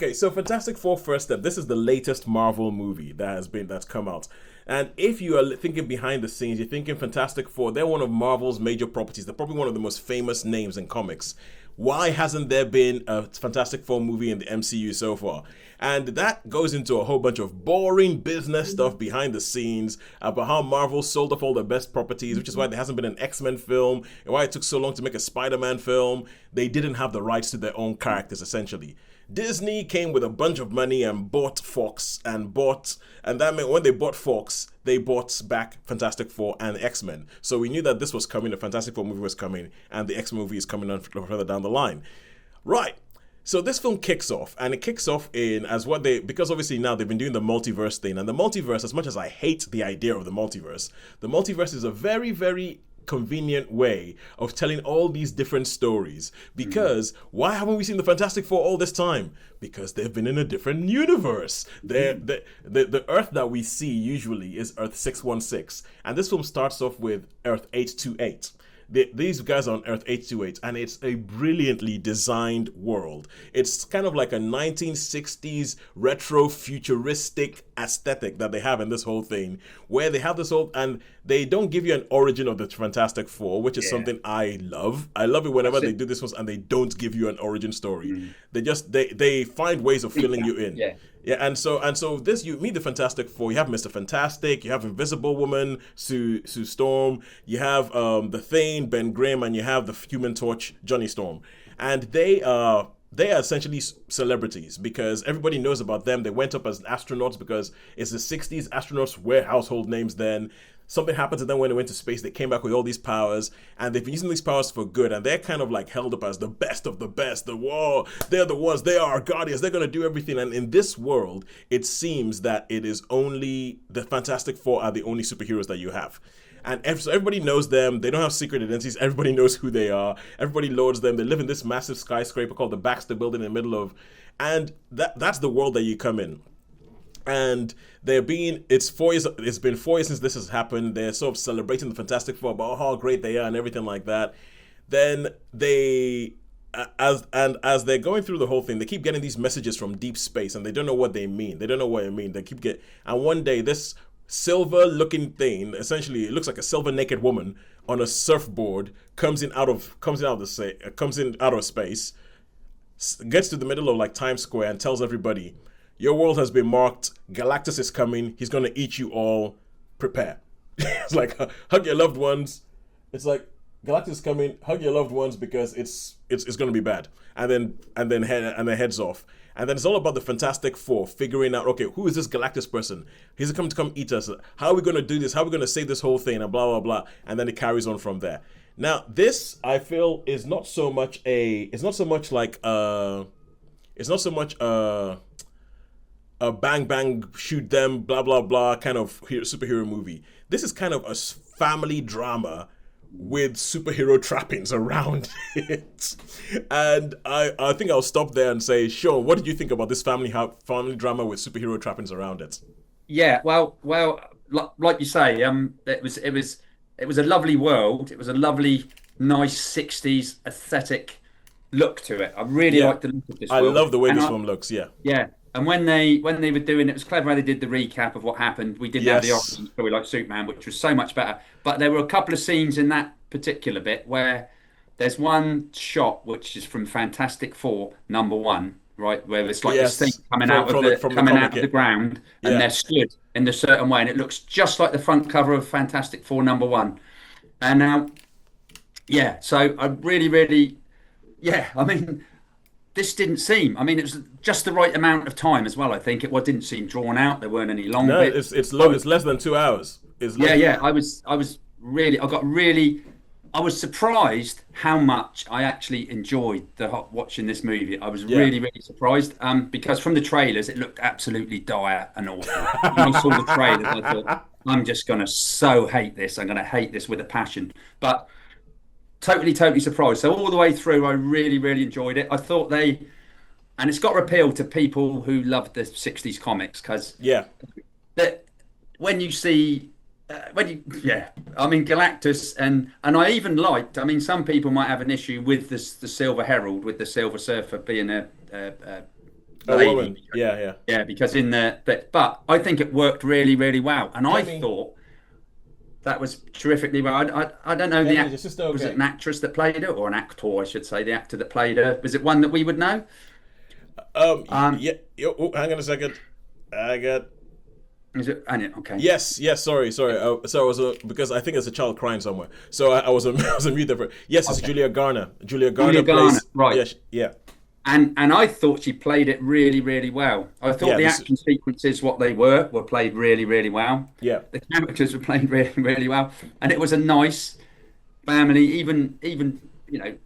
Okay, so Fantastic Four First Step. This is the latest Marvel movie that's come out. And if you are thinking behind the scenes, you're thinking Fantastic Four, they're one of Marvel's major properties. They're probably one of the most famous names in comics. Why hasn't there been a Fantastic Four movie in the MCU so far? And that goes into a whole bunch of boring business stuff behind the scenes about how Marvel sold off all their best properties, which is why there hasn't been an X-Men film, and why it took so long to make a Spider-Man film. They didn't have the rights to their own characters, essentially. Disney came with a bunch of money and bought Fox and that meant when they bought Fox, they bought back Fantastic Four and X-Men. So we knew that this was coming, the Fantastic Four movie was coming, and the X movie is coming on further down the line. Right. So this film kicks off, and it kicks off in as what because obviously now they've been doing the multiverse thing, and the multiverse, as much as I hate the idea of the multiverse is a very, very convenient way of telling all these different stories. Because why haven't we seen the Fantastic Four all this time? Because they've been in a different universe. The Earth that we see usually is Earth 616, and this film starts off with Earth 828. These guys are on Earth 828, and it's a brilliantly designed world. It's kind of like a 1960s retro futuristic aesthetic that they have in this whole thing, where they have this whole, and they don't give you an origin of the Fantastic Four, which is something I love. I love it whenever they do this one and they don't give you an origin story. They find ways of filling you in. Yeah, and so this, you meet the Fantastic Four. You have Mr. Fantastic, you have Invisible Woman, Sue Storm, you have the Thing, Ben Grimm, and you have the Human Torch, Johnny Storm, and they are essentially celebrities because everybody knows about them. They went up as astronauts because it's the 60s. Astronauts were household names then. Something happened to them when they went to space. They came back with all these powers, and they've been using these powers for good, and they're kind of like held up as the best of the best. They're the ones, they are our guardians, they're going to do everything. And in this world, it seems that it is only the Fantastic Four are the only superheroes that you have. And so everybody knows them. They don't have secret identities. Everybody knows who they are. Everybody loads them. They live in this massive skyscraper called the Baxter Building in the middle of, and that's the world that you come in. And it's been 4 years since this has happened. They're sort of celebrating the Fantastic Four about how great they are and everything like that. Then as they're going through the whole thing, they keep getting these messages from deep space, and they don't know what they mean. And one day this silver-looking thing, essentially it looks like a silver naked woman on a surfboard, comes in out of space, gets to the middle of like Times Square and tells everybody, your world has been marked. Galactus is coming. He's going to eat you all. Prepare. It's like, hug your loved ones. It's like, Galactus is coming. Hug your loved ones because it's going to be bad. And then heads off. And then it's all about the Fantastic Four figuring out, okay, who is this Galactus person? He's coming to come eat us. How are we going to do this? How are we going to save this whole thing? And blah, blah, blah. And then it carries on from there. Now, this, I feel, is not so much a bang bang shoot them blah blah blah kind of superhero movie. This is kind of a family drama with superhero trappings around it. And I think I'll stop there and say, Sean, what did you think about this family drama with superhero trappings around it? Yeah, well, like you say, it was a lovely world. It was a lovely, nice '60s aesthetic look to it. I really liked the look of this I world. love the way this film looks. Yeah. And when they were doing it, was clever how they did the recap of what happened. We didn't have the origin story like Superman, which was so much better. But there were a couple of scenes in that particular bit where there's one shot which is from Fantastic Four #1, right, where it's like this thing coming out of the ground, and they're stood in a certain way, and it looks just like the front cover of Fantastic Four #1. And now, so I really, really, I mean. This didn't seem. I mean, it was just the right amount of time as well. I think it didn't seem drawn out. There weren't any long bits. It's long. It's less than 2 hours. I was surprised how much I actually enjoyed watching this movie. I was really, really surprised. Because from the trailers, it looked absolutely dire and awful. When I saw the trailers, I thought, I'm just gonna so hate this. I'm gonna hate this with a passion. But totally surprised. So all the way through, I really, really enjoyed it. I thought and it's got to appeal to people who love the '60s comics because that when you see I mean Galactus and I even liked. I mean, some people might have an issue with the Silver Herald, with the Silver Surfer being a the A lady. woman. Yeah, yeah. Yeah, because in the but I think it worked really, really well, and I Kemi, thought that was terrifically well. I don't know Kemi, is your sister was it okay? an actress that played her or an actor, I should say, the actor that played her. Was it one that we would know? Um, Yeah. Oh, hang on a second. I got. is it? Okay. Yes, yes. Sorry, sorry. So I was because I think there's a child crying somewhere. So I was I was a mute there. Yes, it's Okay. Julia Garner. Julia Julia Garner Garner, plays. right. Yes, yeah, And I thought she played it really, really well. I thought yeah. the This. action sequences, what they were played really, really well. Yeah. The characters were played really, really well, and it was a nice family. Even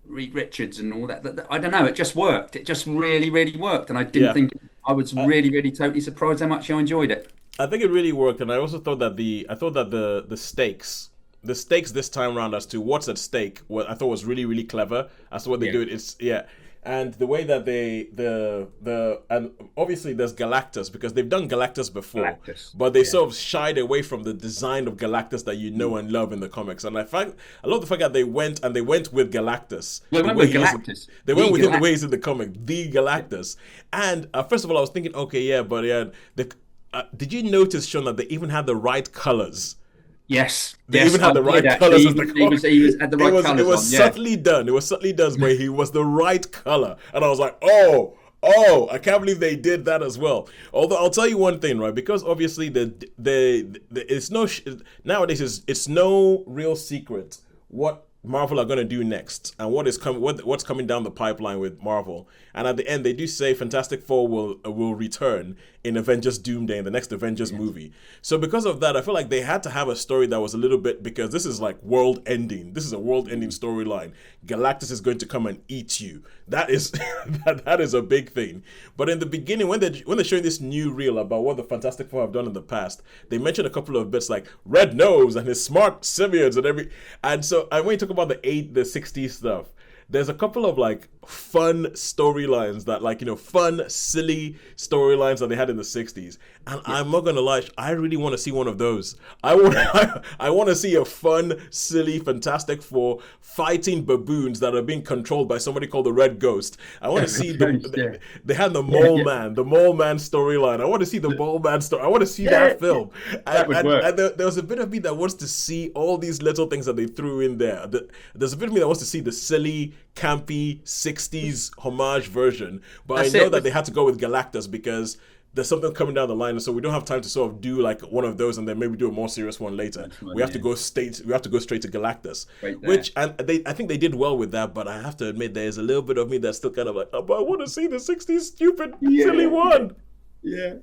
Reed Richards and all that. I don't know. It just worked. It just really, really worked, and I didn't Yeah. think. I was really, really totally surprised how much I enjoyed it. I think it really worked, and I also thought that the stakes this time around as to what's at stake, what I thought was really really clever as to what they Yeah. do it. It's yeah, and the way that they the and obviously there's Galactus because they've done Galactus before, Galactus. but they Yeah. sort of shied away from the design of Galactus that you know and love in the comics. And I love the fact that they went with Galactus. Well, The went way with he is- Galactus. They The went with him the Galactus. way he's in the comic, the Galactus. And first of all, I was thinking, okay, yeah, but yeah, did you notice, Sean, that they even had the right colors? Yes. They Yes. even had I the right did colors actually. as the He was had the right it colours was on. Yeah. subtly done. It was subtly done, but he was the right color, and I was like, oh, I can't believe they did that as well. Although I'll tell you one thing, right? Because obviously it's nowadays it's no real secret what Marvel are going to do next and what's coming down the pipeline with Marvel. And at the end, they do say Fantastic Four will return in Avengers Doomsday in the next Avengers movie. So because of that, I feel like they had to have a story that was a little bit because this is like world ending. This is a world ending storyline. Galactus is going to come and eat you. That is that is a big thing. But in the beginning, when they're showing this new reel about what the Fantastic Four have done in the past, they mentioned a couple of bits like Red Nose and his smart simians and so and when you talk about the 60s stuff, there's a couple of like fun storylines that fun silly storylines that they had in the 60s, and I'm not gonna lie, I really want to see one of those. I want to see a fun silly Fantastic Four fighting baboons that are being controlled by somebody called the Red Ghost. I want to see they had the Mole Man storyline. I want to see the Mole Man story. I want to see that film. That would work. And there was a bit of me that wants to see all these little things that they threw in there. There's a bit of me that wants to see the silly, campy 60s homage version, but I know that they had to go with Galactus because there's something coming down the line, and so we don't have time to sort of do like one of those and then maybe do a more serious one later. We have to go straight to Galactus, which I think they did well with that. But I have to admit, there's a little bit of me that's still kind of like, oh, but I want to see the 60s stupid silly one. Yeah,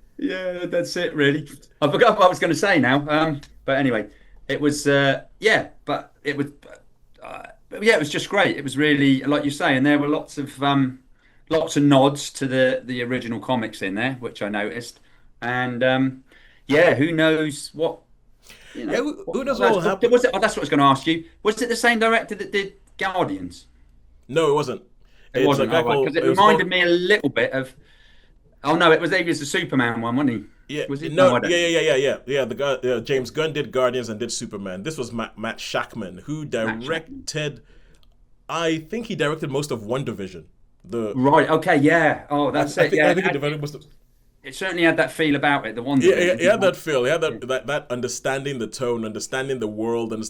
that's it, really. I forgot what I was going to say now. But anyway, it was but it was it was just great. It was really, like you say, and there were lots of nods to the original comics in there, which I noticed. And who knows what who knows what will happen? Was it? Oh, that's what I was going to ask you. Was it the same director that did Guardians? No, it wasn't. It wasn't, because it reminded me a little bit of. Oh no, he was the Superman one, wasn't he? Yeah, was it? No, yeah. The guy, James Gunn did Guardians and did Superman. This was Matt Shakman who directed. I think he directed most of WandaVision. Right. Okay. Yeah. Oh, that's it. I think he directed most of. It certainly had that feel about it. The one. Yeah, he had that feel. He had that understanding the tone, understanding the world, and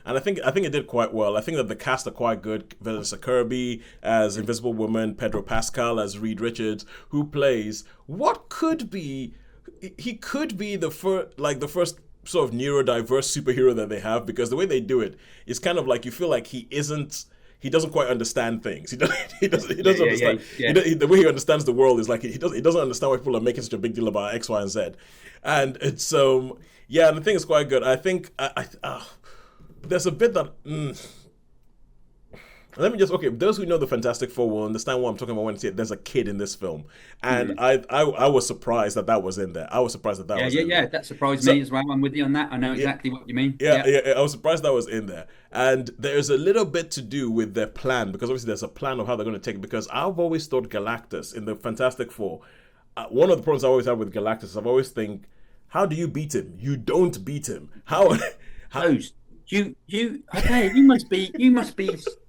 I think it did quite well. I think that the cast are quite good. Vanessa Kirby as Invisible Woman, Pedro Pascal as Reed Richards, who plays what could be. He could be the first sort of neurodiverse superhero that they have, because the way they do it is kind of like you feel like he doesn't quite understand things. He doesn't understand. The way he understands the world is like he doesn't understand why people are making such a big deal about X, Y, and Z. And it's and the thing is quite good. I think there's a bit that. Let me those who know the Fantastic Four will understand what I'm talking about when I say there's a kid in this film. And I was surprised that was in there. I was surprised that was in there. Yeah, that surprised me as well. I'm with you on that. I know exactly what you mean. Yeah, I was surprised that was in there. And there's a little bit to do with their plan, because obviously there's a plan of how they're going to take it, because I've always thought Galactus in the Fantastic Four, one of the problems I always have with Galactus is I've always think, how do you beat him? You don't beat him. How You must be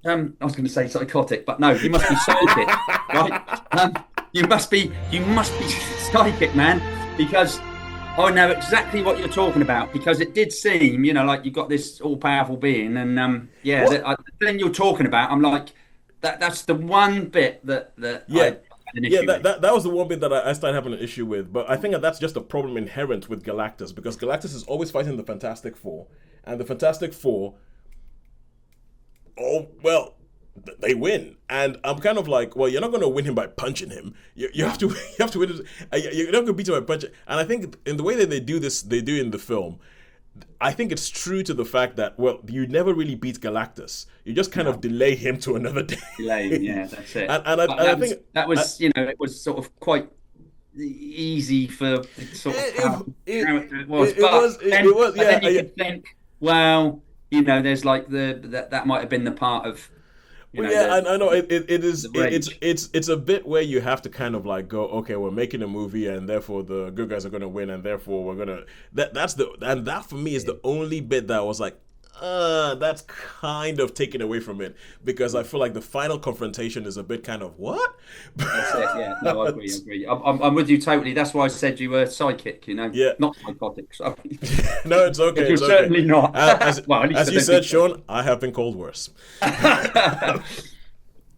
I was going to say psychotic, but no, you must be psychic, right? you must be psychic, man, because I know exactly what you're talking about. Because it did seem, like you got this all-powerful being, and yeah, What? the thing you're talking about, I'm like, that's the one bit that I Yeah, had an yeah. issue That, with. that that was the one bit that I started having an issue with. But I think that that's just a problem inherent with Galactus because Galactus is always fighting the Fantastic Four, and the Fantastic Four, oh well, they win. And I'm kind of like, well, you're not going to win him by punching him. You have to you have to win. You're not going to beat him by punching. And I think in the way that they do this, they do in the film. I think it's true to the fact that, well, you never really beat Galactus. You just kind of No, delay him to another day. lame. Yeah, that's it. And But I that was think that I, was it was sort of quite easy for sort of it, how it, character it was. it was, it was, But yeah. then you could think, well, there's like that might have been the part of Well, yeah, the I know it is the it's rage. it's a bit where you have to kind of like go, okay, we're making a movie and therefore the good guys are gonna win and therefore we're gonna that for me is the only bit that I was like, that's kind of taken away from it because I feel like the final confrontation is a bit kind of what? That's it. Yeah, no, I agree. I agree. I'm with you totally. That's why I said you were psychic. Yeah, Not psychotic. Sorry, no, it's but okay, you're it's okay. certainly not. As Well, at least as I you don't said, think so. Sean, I have been called worse.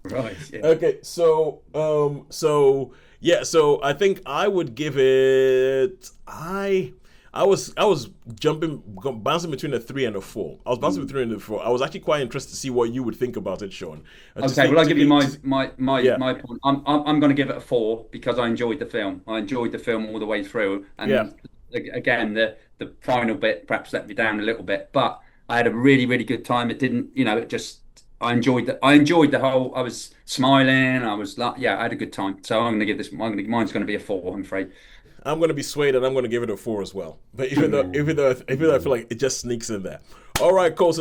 Right. Yeah. Okay, so yeah, so I think I would give it I was bouncing between a 3 and a 4. I was bouncing Mm. between 3 and a 4. I was actually quite interested to see what you would think about it, Sean. Okay, well, I'll give you Yeah, my point. I'm going to give it a 4 because I enjoyed the film. I enjoyed the film all the way through, yeah. and again, the final bit perhaps let me down a little bit, but I had a really really good time. It didn't, it just I enjoyed the whole. I was smiling. I was like, yeah, I had a good time. So I'm going to give this. Mine's going to be a 4. I'm afraid. I'm gonna be swayed and I'm gonna give it a 4 as well. But even though I feel like it just sneaks in there. All right, cool. So